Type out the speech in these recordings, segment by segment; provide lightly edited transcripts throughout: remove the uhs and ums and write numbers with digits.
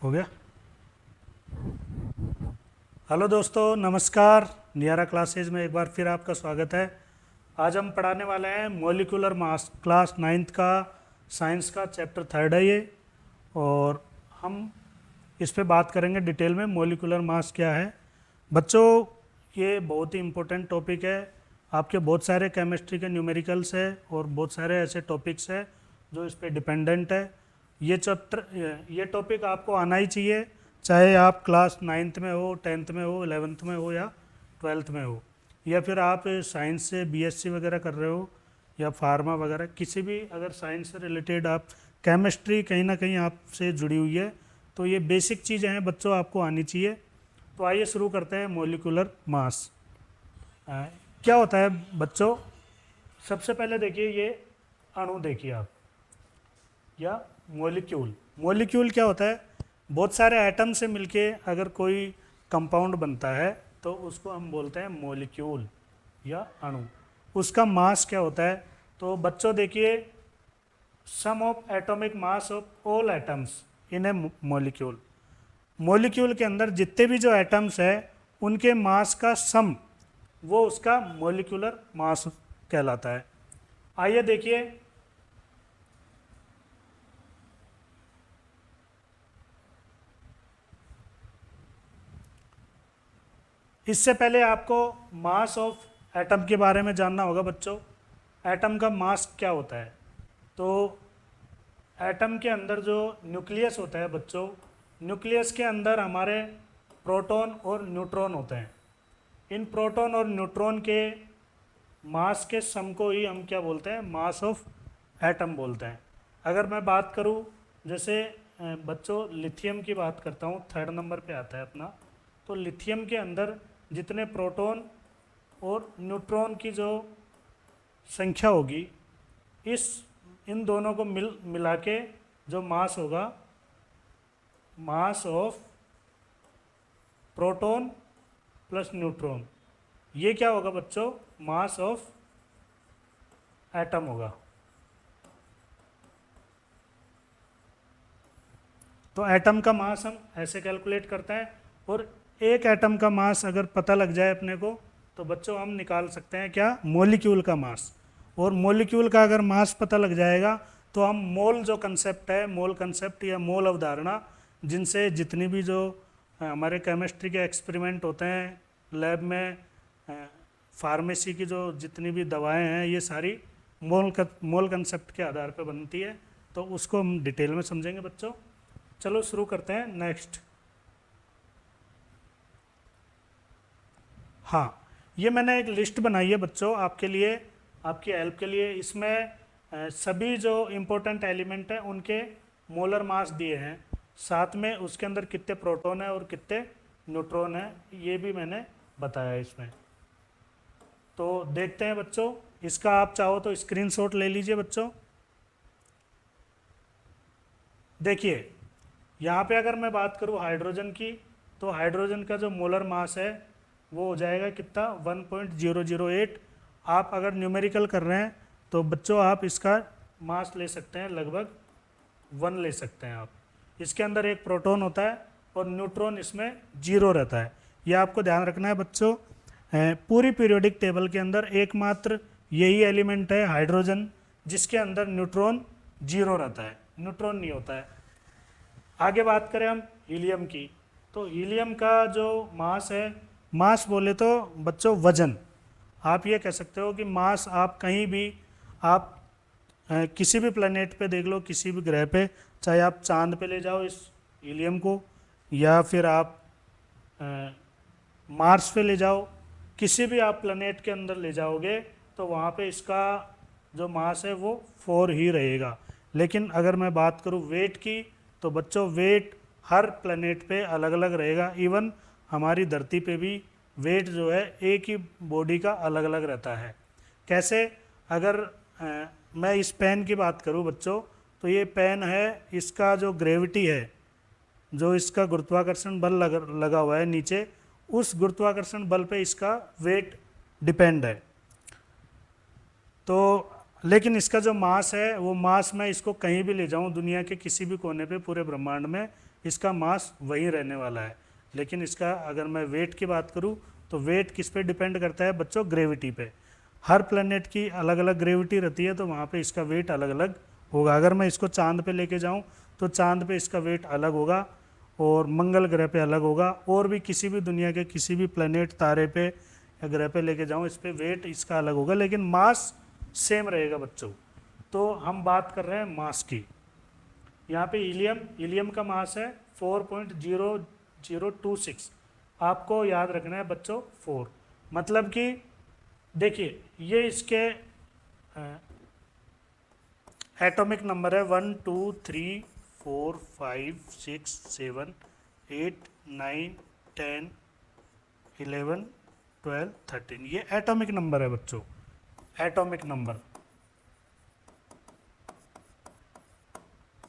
हो गया। हेलो दोस्तों, नमस्कार। नियारा क्लासेज में एक बार फिर आपका स्वागत है। आज हम पढ़ाने वाले हैं मॉलिक्यूलर मास, क्लास 9th का साइंस का चैप्टर 3rd है ये। और हम इस पे बात करेंगे डिटेल में मॉलिक्यूलर मास क्या है। बच्चों, ये बहुत ही इम्पोर्टेंट टॉपिक है। आपके बहुत सारे केमिस्ट्री के न्यूमेरिकल्स है और बहुत सारे ऐसे टॉपिक्स है जो इस पे डिपेंडेंट है। ये टॉपिक आपको आना ही चाहिए, चाहे आप क्लास 9th में हो, 10th में हो, 11th में हो या 12th में हो, या फिर आप साइंस से बीएससी वगैरह कर रहे हो या फार्मा वगैरह, किसी भी अगर साइंस से रिलेटेड आप केमिस्ट्री कहीं ना कहीं आपसे जुड़ी हुई है, तो ये बेसिक चीज़ें हैं बच्चों, आपको आनी चाहिए। तो आइए शुरू करते हैं मॉलिक्यूलर मास। क्या होता है बच्चों? सबसे पहले देखिए, ये अणु देखिए आप, या मॉलिक्यूल। मॉलिक्यूल क्या होता है? बहुत सारे एटम से मिलके अगर कोई कंपाउंड बनता है तो उसको हम बोलते हैं मॉलिक्यूल या अणु। उसका मास क्या होता है? तो बच्चों देखिए, sum of atomic mass of all atoms in a molecule. Molecule के अंदर जितने भी जो एटम्स है उनके मास का सम, वो उसका मॉलिक्यूलर मास कहलाता है। आइए देखिए, इससे पहले आपको मास ऑफ एटम के बारे में जानना होगा बच्चों। एटम का मास क्या होता है? तो एटम के अंदर जो न्यूक्लियस होता है बच्चों, न्यूक्लियस के अंदर हमारे प्रोटॉन और न्यूट्रॉन होते हैं। इन प्रोटॉन और न्यूट्रॉन के मास के सम को ही हम क्या बोलते हैं? मास ऑफ एटम बोलते हैं। अगर मैं बात करूं, जैसे बच्चों लिथियम की बात करता हूं, 3rd नंबर पे आता है अपना। तो लिथियम के अंदर जितने प्रोटॉन और न्यूट्रॉन की जो संख्या होगी, इस इन दोनों को मिला के जो मास होगा, mass of proton plus neutron, ये क्या होगा बच्चों? मास ऑफ एटम होगा। तो एटम का मास हम ऐसे कैलकुलेट करते हैं। और एक एटम का मास अगर पता लग जाए अपने को, तो बच्चों हम निकाल सकते हैं क्या? मॉलिक्यूल का मास। और मॉलिक्यूल का अगर मास पता लग जाएगा तो हम मोल जो कंसेप्ट है, मोल कंसेप्ट या मोल अवधारणा, जिनसे जितनी भी जो हमारे केमिस्ट्री के एक्सपेरिमेंट होते हैं लैब में, फार्मेसी की जो जितनी भी दवाएं हैं, ये सारी मोल कंसेप्ट के आधार पर बनती है। तो उसको हम डिटेल में समझेंगे बच्चों। चलो शुरू करते हैं। नेक्स्ट, हाँ, ये मैंने एक लिस्ट बनाई है बच्चों आपके लिए, आपकी हेल्प के लिए। इसमें सभी जो इम्पोर्टेंट एलिमेंट हैं उनके मोलर मास दिए हैं, साथ में उसके अंदर कितने प्रोटॉन है और कितने न्यूट्रॉन है, ये भी मैंने बताया है इसमें। तो देखते हैं बच्चों, इसका आप चाहो तो स्क्रीनशॉट ले लीजिए बच्चों। देखिए, यहाँ पे अगर मैं बात करूँ हाइड्रोजन की, तो हाइड्रोजन का जो मोलर मास है वो हो जाएगा कितना? 1.008। आप अगर न्यूमेरिकल कर रहे हैं तो बच्चों आप इसका मास ले सकते हैं, लगभग 1 ले सकते हैं आप। इसके अंदर एक प्रोटॉन होता है और न्यूट्रॉन इसमें 0 रहता है। ये आपको ध्यान रखना है बच्चों। पूरी पीरियोडिक टेबल के अंदर एकमात्र यही एलिमेंट है हाइड्रोजन जिसके अंदर न्यूट्रॉन 0 रहता है, न्यूट्रॉन नहीं होता है। आगे बात करें हम हीलियम की, तो हीलियम का जो मास है, मास बोले तो बच्चों वजन, आप ये कह सकते हो कि मास आप कहीं भी, आप किसी भी प्लेनेट पे देख लो, किसी भी ग्रह पे, चाहे आप चांद पे ले जाओ इस हीलियम को, या फिर आप मार्स पे ले जाओ, किसी भी आप प्लेनेट के अंदर ले जाओगे तो वहाँ पे इसका जो मास है वो 4 ही रहेगा। लेकिन अगर मैं बात करूँ वेट की, तो बच्चों वेट हर प्लेनेट पे अलग अलग रहेगा। इवन हमारी धरती पे भी वेट जो है एक ही बॉडी का अलग अलग रहता है। कैसे? अगर मैं इस पेन की बात करूं बच्चों, तो ये पेन है, इसका जो ग्रेविटी है, जो इसका गुरुत्वाकर्षण बल लगा हुआ है नीचे, उस गुरुत्वाकर्षण बल पे इसका वेट डिपेंड है। तो लेकिन इसका जो मास है, वो मास मैं इसको कहीं भी ले जाऊं दुनिया के किसी भी कोने पे पूरे ब्रह्मांड में, इसका मास वही रहने वाला है। लेकिन इसका अगर मैं वेट की बात करूं तो वेट किस पे डिपेंड करता है बच्चों? ग्रेविटी पे। हर प्लेनेट की अलग अलग ग्रेविटी रहती है, तो वहाँ पे इसका वेट अलग अलग होगा। अगर मैं इसको चांद पे लेके जाऊँ तो चांद पे इसका वेट अलग होगा और मंगल ग्रह पे अलग होगा, और भी किसी भी दुनिया के किसी भी प्लेनेट तारे पे या ग्रह पे लेके जाऊँ इस पे वेट इसका अलग होगा, लेकिन मास सेम रहेगा बच्चों। तो हम बात कर रहे हैं मास की। यहाँ पे हीलियम का मास है 4.0026। आपको याद रखना है बच्चों 4, मतलब कि देखिए ये इसके एटॉमिक नंबर है 1 2 3 4 5 6 7 8 9 10 11 12 13, ये एटॉमिक नंबर है बच्चों, एटॉमिक नंबर।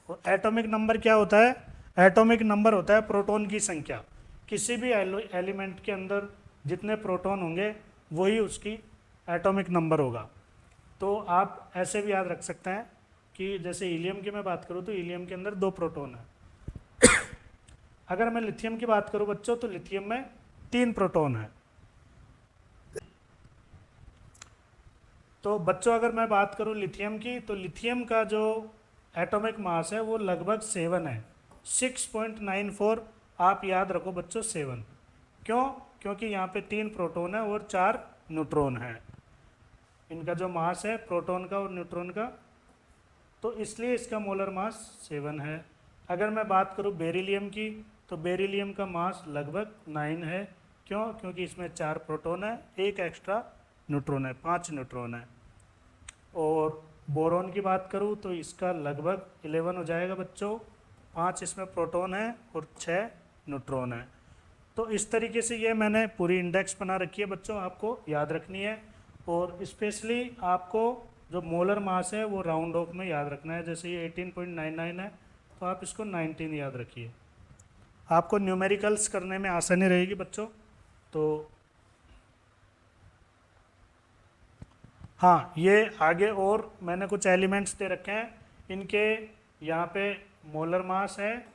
और एटॉमिक नंबर क्या होता है? एटॉमिक नंबर होता है प्रोटॉन की संख्या। किसी भी एलिमेंट के अंदर जितने प्रोटॉन होंगे वही उसकी एटॉमिक नंबर होगा। तो आप ऐसे भी याद रख सकते हैं कि जैसे हीलियम की मैं बात करूं तो हीलियम के अंदर 2 प्रोटॉन है। अगर मैं लिथियम की बात करूं बच्चों तो लिथियम में 3 प्रोटॉन है। तो बच्चों अगर मैं बात करूं लिथियम की, तो लिथियम का जो एटॉमिक मास है वो लगभग 7 है, 6.94। आप याद रखो बच्चों 7। क्यों? क्योंकि यहाँ पे 3 प्रोटॉन है और 4 न्यूट्रॉन है। इनका जो मास है प्रोटॉन का और न्यूट्रॉन का, तो इसलिए इसका मोलर मास 7 है। अगर मैं बात करूं बेरिलियम की, तो बेरिलियम का मास लगभग 9 है। क्यों? क्योंकि इसमें 4 प्रोटॉन है, 1 एक्स्ट्रा न्यूट्रॉन है, 5 न्यूट्रॉन है। और बोरॉन की बात करूं तो इसका लगभग 11 हो जाएगा बच्चों, 5 इसमें प्रोटॉन है और 6 न्यूट्रॉन है। तो इस तरीके से ये मैंने पूरी इंडेक्स बना रखी है बच्चों, आपको याद रखनी है। और स्पेशली आपको जो मोलर मास है वो राउंड ऑफ में याद रखना है। जैसे ये 18.99 है तो आप इसको 19 याद रखिए, आपको न्यूमेरिकल्स करने में आसानी रहेगी बच्चों। तो हाँ, ये आगे और मैंने कुछ एलिमेंट्स दे रखे हैं, इनके यहाँ पे मोलर मास है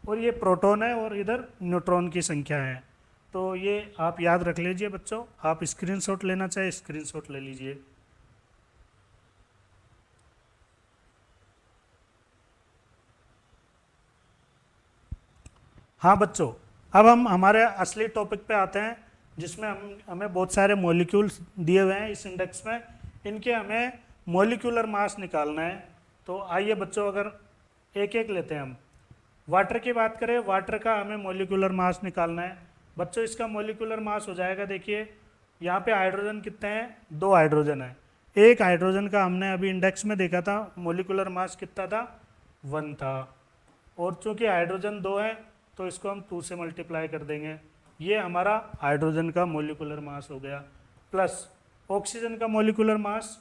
और ये प्रोटॉन है और इधर न्यूट्रॉन की संख्या है। तो ये आप याद रख लीजिए बच्चों। आप स्क्रीनशॉट लेना चाहे स्क्रीनशॉट ले लीजिए। हाँ बच्चों, अब हम हमारे असली टॉपिक पे आते हैं, जिसमें हमें बहुत सारे मॉलिक्यूल्स दिए हुए हैं इस इंडेक्स में। इनके हमें मॉलिक्यूलर मास निकालना है। तो आइए बच्चों, अगर एक एक लेते हैं हम। वाटर की बात करें, वाटर का हमें मॉलिक्यूलर मास निकालना है बच्चों। इसका मॉलिक्यूलर मास हो जाएगा, देखिए यहाँ पे हाइड्रोजन कितने हैं? 2 हाइड्रोजन है। एक हाइड्रोजन का हमने अभी इंडेक्स में देखा था मॉलिक्यूलर मास कितना था? 1 था। और चूंकि हाइड्रोजन 2 है तो इसको हम 2 से मल्टीप्लाई कर देंगे। ये हमारा हाइड्रोजन का मॉलिक्यूलर मास हो गया। प्लस ऑक्सीजन का मॉलिक्यूलर मास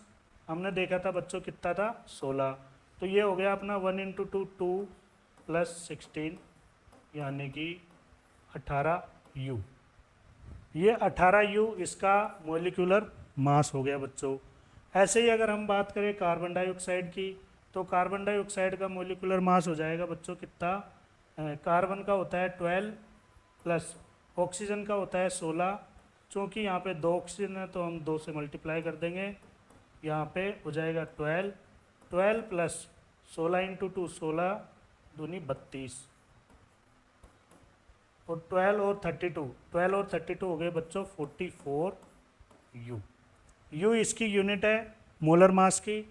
हमने देखा था बच्चों कितना था? 16। तो ये हो गया अपना 1 × 2 2 + 16 यानी कि 18U। ये 18U इसका मॉलिक्यूलर मास हो गया बच्चों। ऐसे ही अगर हम बात करें कार्बन डाइऑक्साइड की, तो कार्बन डाइऑक्साइड का मॉलिक्यूलर मास हो जाएगा बच्चों कितना? कार्बन का होता है 12 प्लस ऑक्सीजन का होता है 16। चूँकि यहाँ पे 2 ऑक्सीजन है तो हम 2 से मल्टीप्लाई कर देंगे। यहाँ पे हो जाएगा 12 प्लस 16 × 2 16 दूनी 32 और 12 और 32 हो गए बच्चों 44U। U इसकी यूनिट है मोलर मास की।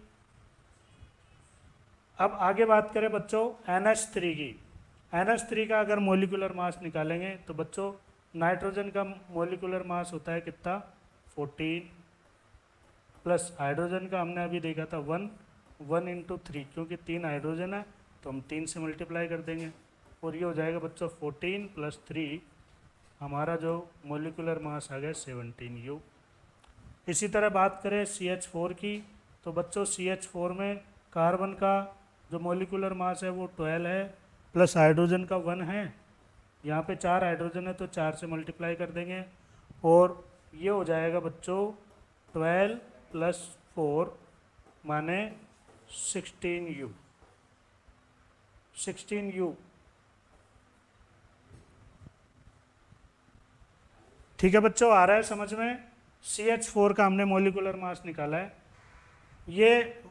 अब आगे बात करें बच्चों NH3 की। NH3 का अगर मॉलिक्यूलर मास निकालेंगे तो बच्चों नाइट्रोजन का मॉलिक्यूलर मास होता है कितना? 14 प्लस हाइड्रोजन का हमने अभी देखा था 1 × 3, क्योंकि 3 हाइड्रोजन है तो हम 3 से मल्टीप्लाई कर देंगे और ये हो जाएगा बच्चों 14 + 3, हमारा जो मॉलिक्यूलर मास आ गया 17U। इसी तरह बात करें CH4 की, तो बच्चों CH4 में कार्बन का जो मॉलिक्यूलर मास है वो 12 है प्लस हाइड्रोजन का 1 है। यहाँ पे 4 हाइड्रोजन है तो 4 से मल्टीप्लाई कर देंगे और ये हो जाएगा बच्चों 12 + 4 माने 16U। 16U। ठीक है बच्चों, आ रहा है समझ में? CH4 का हमने मोलिकुलर मास निकाला है। ये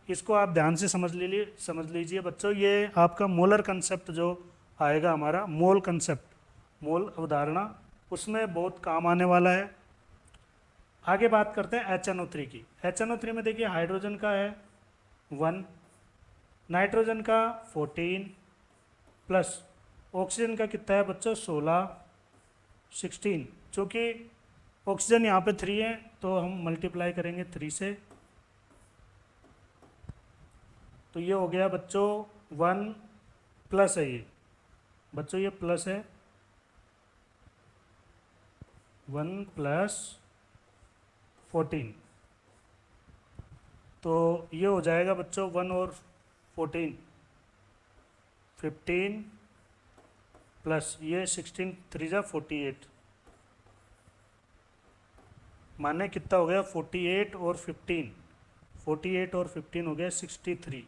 इसको आप ध्यान से समझ लीजिए बच्चों, ये आपका मोलर कंसेप्ट जो आएगा हमारा, मोल कंसेप्ट, मोल अवधारणा, उसमें बहुत काम आने वाला है। आगे बात करते हैं HNO3 की। HNO3 में देखिए हाइड्रोजन का है 1, नाइट्रोजन का 14 प्लस ऑक्सीजन का कितना है बच्चों 16। चूँकि ऑक्सीजन यहाँ पे 3 है तो हम मल्टीप्लाई करेंगे 3 से, तो ये हो गया बच्चों 1 प्लस है ये बच्चों, ये प्लस है 1 प्लस 14, तो ये हो जाएगा बच्चों 1 और 14 15 प्लस ये 16 3 जा 48, माने कितना हो गया 48 और 15, 48 और 15 हो गया 63U।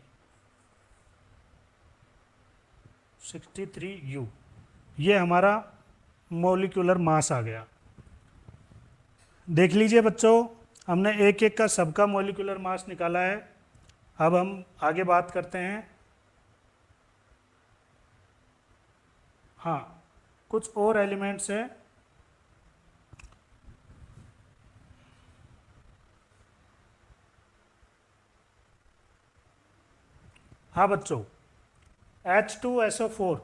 ये हमारा मोलिकुलर मास आ गया। देख लीजिए बच्चों, हमने एक एक का सबका मोलिकुलर मास निकाला है। अब हम आगे बात करते हैं। हाँ, कुछ और एलिमेंट्स हैं। हाँ बच्चों, H2SO4,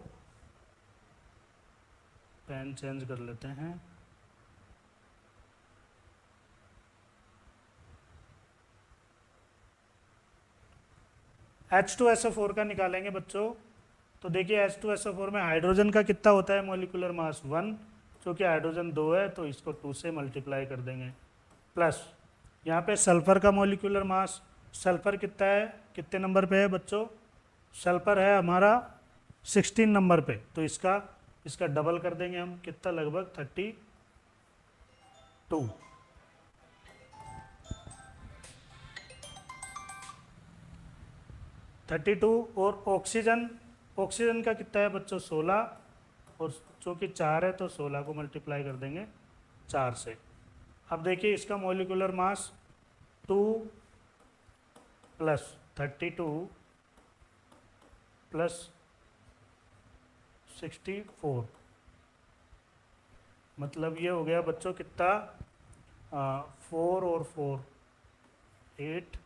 पेन चेंज कर लेते हैं। H2SO4 का निकालेंगे बच्चों, तो देखिए H2SO4 में हाइड्रोजन का कितना होता है मोलिकुलर मास 1, क्योंकि हाइड्रोजन 2 है तो इसको 2 से मल्टीप्लाई कर देंगे, प्लस यहाँ पे सल्फर का मोलिकुलर मास, सल्फर कितना है, कितने नंबर पे है बच्चों, सल्फर है हमारा 16 नंबर पे, तो इसका डबल कर देंगे हम, कितना लगभग 32। और ऑक्सीजन का कितना है बच्चों 16, और चूँकि 4 है तो 16 को मल्टीप्लाई कर देंगे 4 से। अब देखिए इसका मोलिकुलर मास 2 प्लस 32 प्लस 64, मतलब ये हो गया बच्चों कितना 4 और 4 8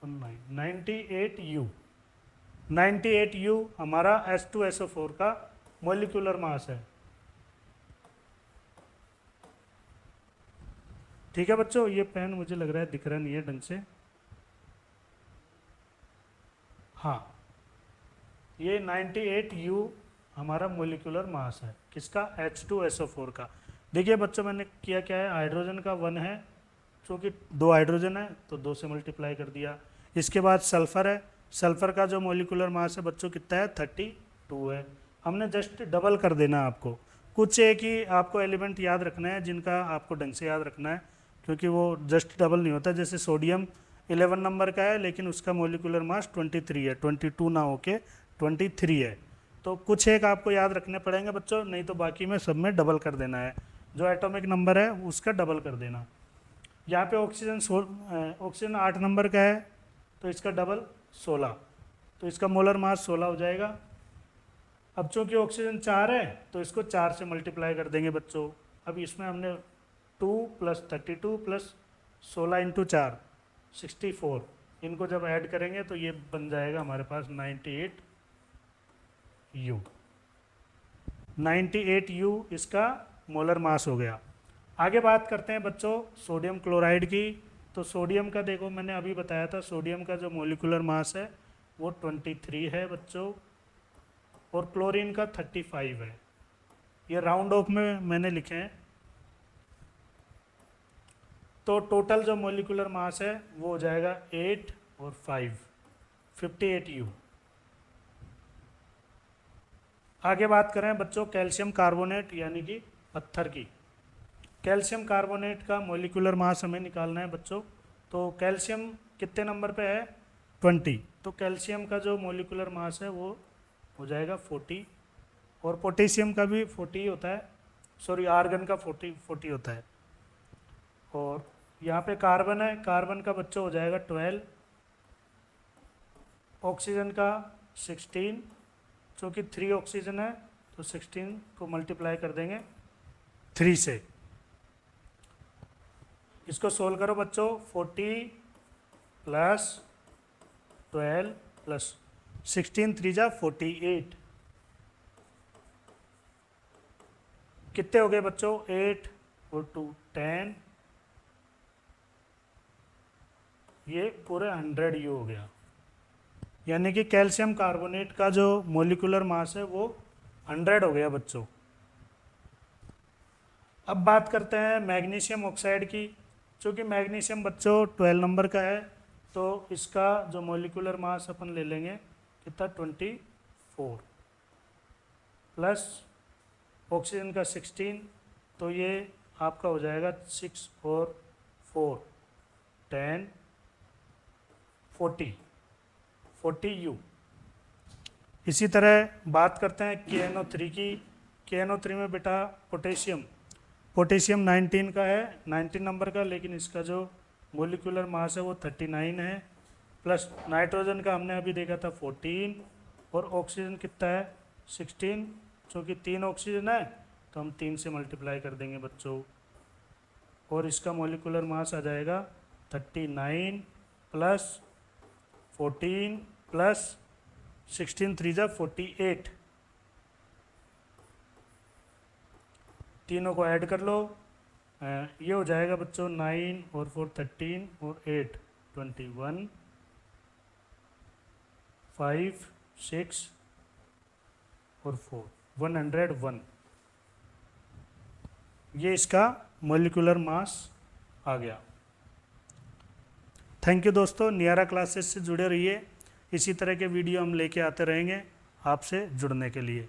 और 9 98U। 98U हमारा H2SO4 का मोलिकुलर मास है। ठीक है बच्चों, ये पेन मुझे लग रहा है दिख रहा नहीं है ढंग से। हाँ, ये 98U हमारा मोलिकुलर मास है, किसका H2SO4 का। देखिए बच्चों, मैंने किया क्या है, हाइड्रोजन का 1 है, क्योंकि 2 हाइड्रोजन है तो 2 से मल्टीप्लाई कर दिया। इसके बाद सल्फर है, सल्फर का जो मोलिकुलर मास है बच्चों कितना है 32 है। हमने जस्ट डबल कर देना आपको। कुछ एक ही आपको एलिमेंट याद रखना है जिनका आपको ढंग से याद रखना है, क्योंकि वो जस्ट डबल नहीं होता। जैसे सोडियम 11 नंबर का है लेकिन उसका मोलिकुलर मास 23 है, 22 ना होके 23 है। तो कुछ एक आपको याद रखने पड़ेंगे बच्चों, नहीं तो बाकी में सब में डबल कर देना है, जो एटॉमिक नंबर है उसका डबल कर देना। यहाँ पे ऑक्सीजन 8 नंबर का है तो इसका डबल 16, तो इसका मोलर मास 16 हो जाएगा। अब चूँकि ऑक्सीजन 4 है तो इसको 4 से मल्टीप्लाई कर देंगे बच्चों। अब इसमें हमने 2 प्लस 32 प्लस 16 इंटू 4 64, इनको जब ऐड करेंगे तो ये बन जाएगा हमारे पास 98U। 98U इसका मोलर मास हो गया। आगे बात करते हैं बच्चों सोडियम क्लोराइड की। तो सोडियम का देखो, मैंने अभी बताया था, सोडियम का जो मोलिकुलर मास है वो 23 है बच्चों, और क्लोरीन का 35 है। ये राउंड ऑफ में मैंने लिखे हैं। तो टोटल जो मोलिकुलर मास है वो हो जाएगा 8 और 5 58U। आगे बात करें बच्चों कैल्शियम कार्बोनेट यानी कि पत्थर की। कैल्शियम कार्बोनेट का मोलिकुलर मास हमें निकालना है बच्चों। तो कैल्शियम कितने नंबर पे है 20, तो कैल्शियम का जो मोलिकुलर मास है वो हो जाएगा 40, और पोटेशियम का भी 40 होता है, सॉरी आर्गन का 40 होता है। और यहाँ पे कार्बन है, कार्बन का बच्चों हो जाएगा 12, ऑक्सीजन का 16, चूँकि 3 ऑक्सीजन है तो 16 को मल्टीप्लाई कर देंगे 3 से। इसको सोल्व करो बच्चों, 40 प्लस 12 प्लस 16 3 जा 48, कितने हो गए बच्चों 8 और 2 10, ये पूरे 100 यू हो गया। यानी कि कैल्शियम कार्बोनेट का जो मोलिकुलर मास है वो 100 हो गया बच्चों। अब बात करते हैं मैग्नीशियम ऑक्साइड की। चूँकि मैग्नीशियम बच्चों 12 नंबर का है तो इसका जो मोलिकुलर मास अपन ले लेंगे कितना 24, प्लस ऑक्सीजन का 16, तो ये आपका हो जाएगा 6 और 4 10 40 यू। इसी तरह बात करते हैं KNO3 की। KNO3 में बेटा पोटेशियम 19 का है, 19 नंबर का, लेकिन इसका जो मोलिकुलर मास है वो 39 है, प्लस नाइट्रोजन का हमने अभी देखा था 14, और ऑक्सीजन कितना है 16, चूँकि 3 ऑक्सीजन है तो हम 3 से मल्टीप्लाई कर देंगे बच्चों, और इसका मोलिकुलर मास आ जाएगा 39 प्लस 14 प्लस 16 3 जा 48, तीनों को ऐड कर लो, ये हो जाएगा बच्चों 9 और 4 13 और 8 21 5 6 और 4 101, ये इसका मोलिकुलर मास आ गया। थैंक यू दोस्तों, नियारा क्लासेस से जुड़े रहिए, इसी तरह के वीडियो हम लेके आते रहेंगे आपसे जुड़ने के लिए।